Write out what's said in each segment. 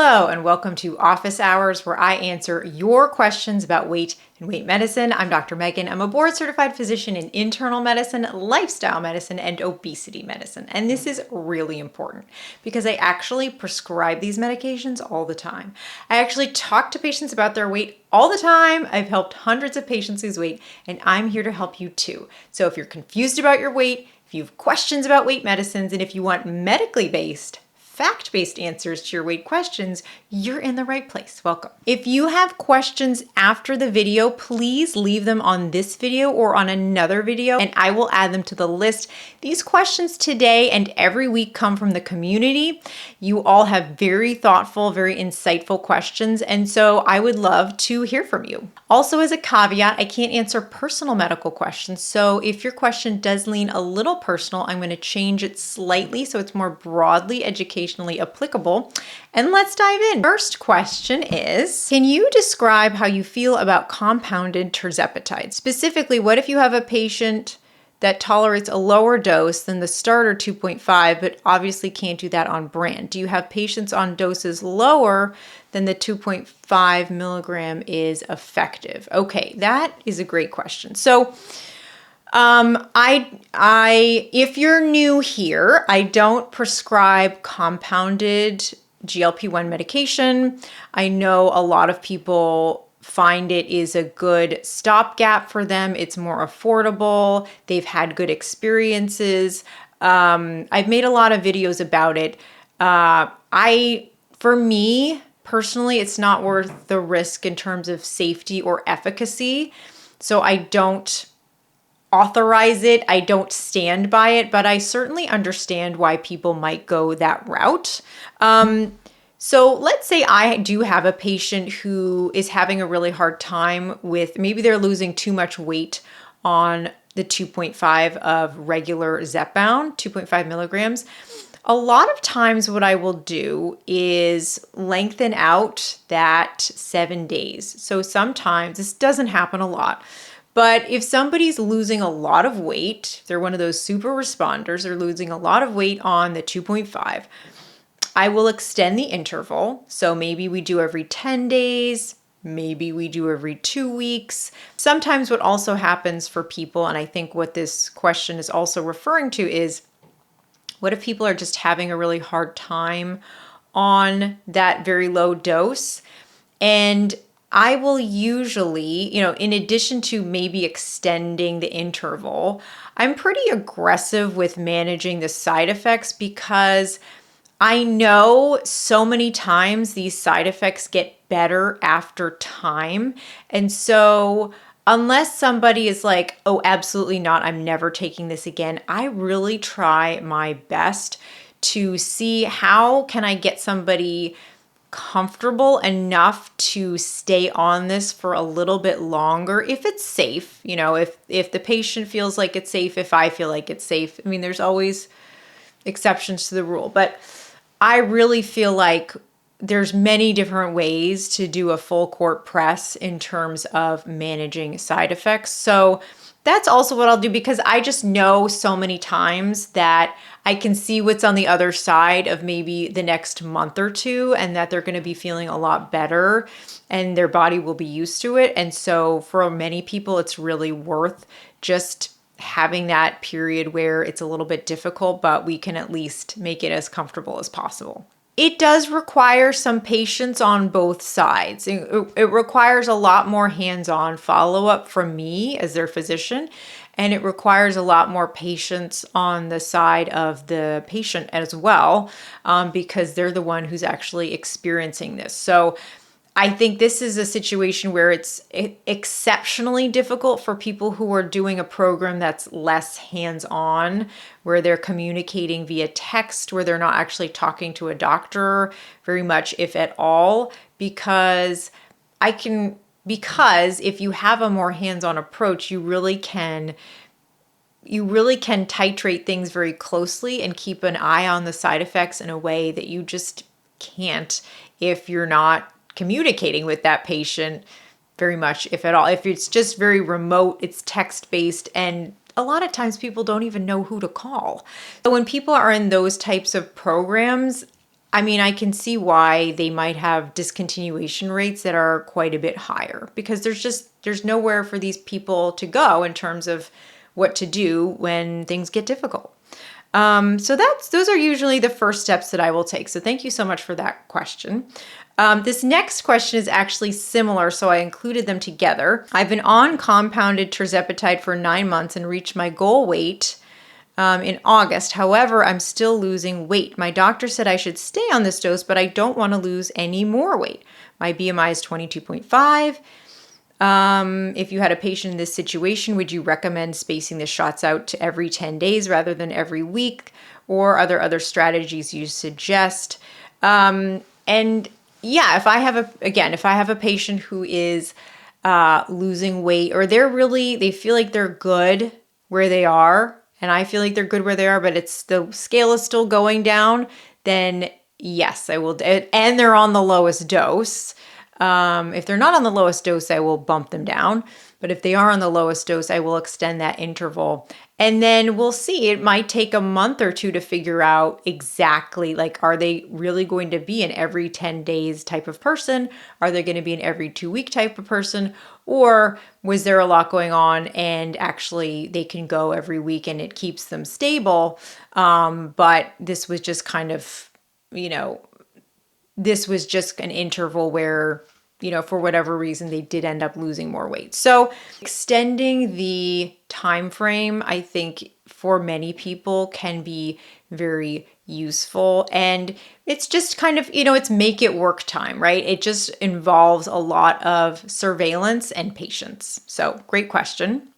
Hello and welcome to Office Hours, where I answer your questions about weight and weight medicine. I'm Dr. Meghan. I'm a board certified physician in internal medicine, lifestyle medicine, and obesity medicine. And this is really important because I actually prescribe these medications all the time. I actually talk to patients about their weight all the time. I've helped hundreds of patients lose weight, and I'm here to help you too. So if you're confused about your weight, if you have questions about weight medicines, and if you want medically based, fact-based answers to your weight questions, you're in the right place. Welcome. If you have questions after the video, please leave them on this video or on another video, and I will add them to the list. These questions today and every week come from the community. You all have very thoughtful, very insightful questions, and so I would love to hear from you. Also, as a caveat, I can't answer personal medical questions, so if your question does lean a little personal, I'm going to change it slightly so it's more broadly educational applicable. And let's dive in. First question is, can you describe how you feel about compounded tirzepatide? Specifically, what if you have a patient that tolerates a lower dose than the starter 2.5, but obviously can't do that on brand? Do you have patients on doses lower than the 2.5 milligram is effective? Okay, that is a great question. So if you're new here, I don't prescribe compounded GLP-1 medication. I know a lot of people find it is a good stopgap for them. It's more affordable. They've had good experiences. I've made a lot of videos about it. For me personally, it's not worth the risk in terms of safety or efficacy. So I don't authorize it. I don't stand by it, but I certainly understand why people might go that route. So let's say I do have a patient who is having a really hard time with, maybe they're losing too much weight on the 2.5 of regular Zepbound, 2.5 milligrams. A lot of times what I will do is lengthen out that 7 days. So sometimes, this doesn't happen a lot, but if somebody's losing a lot of weight, they're one of those super responders, they're losing a lot of weight on the 2.5, I will extend the interval. So maybe we do every 10 days, maybe we do every 2 weeks. Sometimes what also happens for people, and I think what this question is also referring to, is what if people are just having a really hard time on that very low dose? And I will usually, in addition to maybe extending the interval, I'm pretty aggressive with managing the side effects because I know so many times these side effects get better after time. And so unless somebody is like, oh, absolutely not, I'm never taking this again, I really try my best to see how can I get somebody comfortable enough to stay on this for a little bit longer if it's safe. If the patient feels like it's safe, if I feel like it's safe. I mean, there's always exceptions to the rule, but I really feel like there's many different ways to do a full court press in terms of managing side effects. So that's also what I'll do, because I just know so many times that I can see what's on the other side of maybe the next month or two, and that they're going to be feeling a lot better and their body will be used to it. And so for many people, it's really worth just having that period where it's a little bit difficult, but we can at least make it as comfortable as possible. It does require some patience on both sides. It requires a lot more hands-on follow-up from me as their physician, and it requires a lot more patience on the side of the patient as well, because they're the one who's actually experiencing this. So I think this is a situation where it's exceptionally difficult for people who are doing a program that's less hands-on, where they're communicating via text, where they're not actually talking to a doctor very much, if at all, because if you have a more hands-on approach, you really can titrate things very closely and keep an eye on the side effects in a way that you just can't if you're not communicating with that patient very much, if at all. If it's just very remote, it's text-based, and a lot of times people don't even know who to call. So when people are in those types of programs, I mean, I can see why they might have discontinuation rates that are quite a bit higher, because there's nowhere for these people to go in terms of what to do when things get difficult. So those are usually the first steps that I will take. So thank you so much for that question. This next question is actually similar, so I included them together. I've been on compounded tirzepatide for 9 months and reached my goal weight in August. However, I'm still losing weight. My doctor said I should stay on this dose, but I don't want to lose any more weight. My BMI is 22.5. If you had a patient in this situation, would you recommend spacing the shots out to every 10 days rather than every week? Or are there other strategies you suggest? And yeah, if I have a patient who is losing weight, or they feel like they're good where they are, and I feel like they're good where they are, but the scale is still going down, then yes, I will. And they're on the lowest dose. If they're not on the lowest dose, I will bump them down. But if they are on the lowest dose, I will extend that interval. And then we'll see. It might take a month or two to figure out exactly, like, are they really going to be an every 10 days type of person? Are they going to be an every 2-week type of person? Or was there a lot going on and actually they can go every week and it keeps them stable? But this was just kind of, this was just an interval where, for whatever reason, they did end up losing more weight. So extending the time frame, I think, for many people can be very useful. And it's just kind of, it's make it work time, right? It just involves a lot of surveillance and patience. So great question.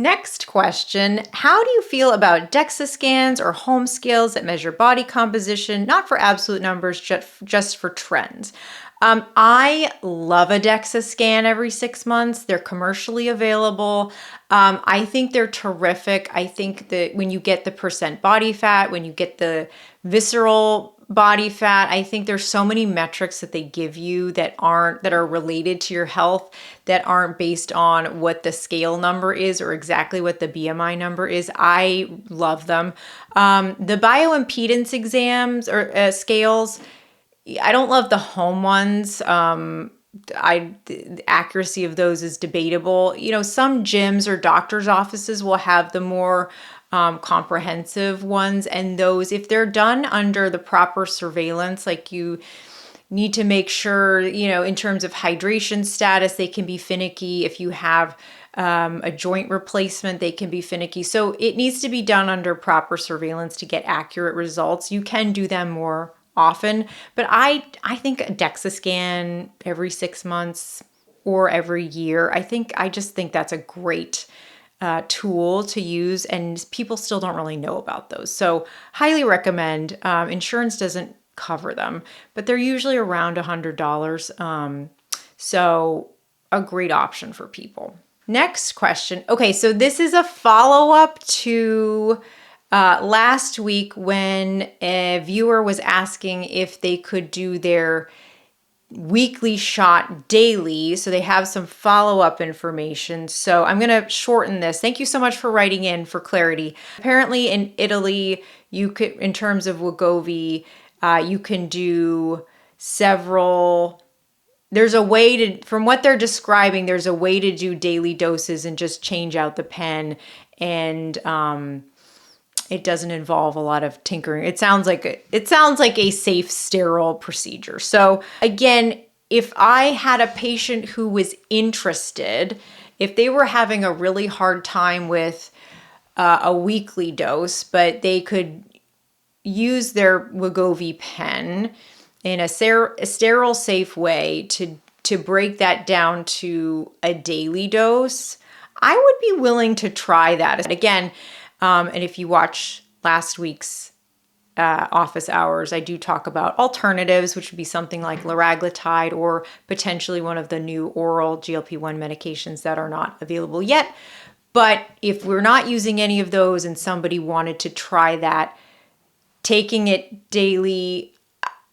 Next question, how do you feel about DEXA scans or home scales that measure body composition, not for absolute numbers, just for trends? I love a DEXA scan every 6 months. They're commercially available. I think they're terrific. I think that when you get the percent body fat, when you get the visceral body fat, I think there's so many metrics that they give you that are related to your health, that aren't based on what the scale number is or exactly what the BMI number is. I love them. The bioimpedance exams or scales, I don't love the home ones. The accuracy of those is debatable. Some gyms or doctor's offices will have the more comprehensive ones, and those, if they're done under the proper surveillance, like you need to make sure, in terms of hydration status, they can be finicky. If you have a joint replacement, they can be finicky. So it needs to be done under proper surveillance to get accurate results. You can do them more often, but I think a DEXA scan every 6 months or every year, I just think that's a great tool to use, and people still don't really know about those. So highly recommend. Insurance doesn't cover them, but they're usually around $100. So a great option for people. Next question. Okay, so this is a follow-up to last week when a viewer was asking if they could do their weekly shot daily. So they have some follow-up information. So I'm going to shorten this. Thank you so much for writing in for clarity. Apparently in Italy, you could, in terms of Wegovy, you can do several. There's a way to, from what they're describing, there's a way to do daily doses and just change out the pen, and it doesn't involve a lot of tinkering. It sounds like a safe, sterile procedure. So again, if I had a patient who was interested, if they were having a really hard time with a weekly dose, but they could use their Wegovy pen in a sterile, safe way to break that down to a daily dose, I would be willing to try that. Again, and if you watch last week's office hours, I do talk about alternatives, which would be something like liraglutide or potentially one of the new oral GLP-1 medications that are not available yet. But if we're not using any of those and somebody wanted to try that, taking it daily,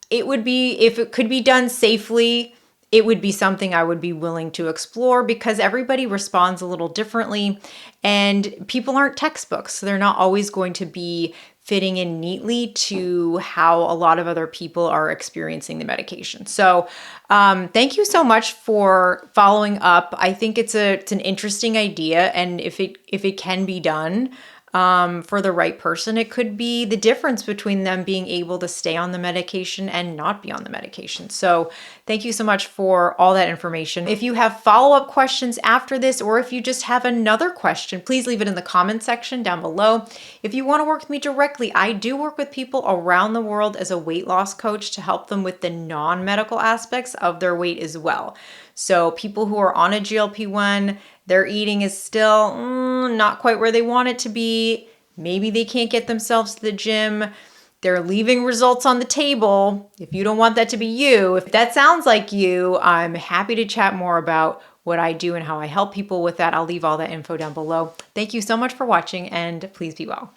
it would be, if it could be done safely, it would be something I would be willing to explore, because everybody responds a little differently and people aren't textbooks. So they're not always going to be fitting in neatly to how a lot of other people are experiencing the medication. So thank you so much for following up. I think it's an interesting idea, and if it can be done for the right person, it could be the difference between them being able to stay on the medication and not be on the medication. So thank you so much for all that information. If you have follow-up questions after this, or if you just have another question, please leave it in the comment section down below. If you want to work with me directly, I do work with people around the world as a weight loss coach to help them with the non-medical aspects of their weight as well. So people who are on a GLP-1, their eating is still not quite where they want it to be. Maybe they can't get themselves to the gym. They're leaving results on the table. If you don't want that to be you, if that sounds like you, I'm happy to chat more about what I do and how I help people with that. I'll leave all that info down below. Thank you so much for watching, and please be well.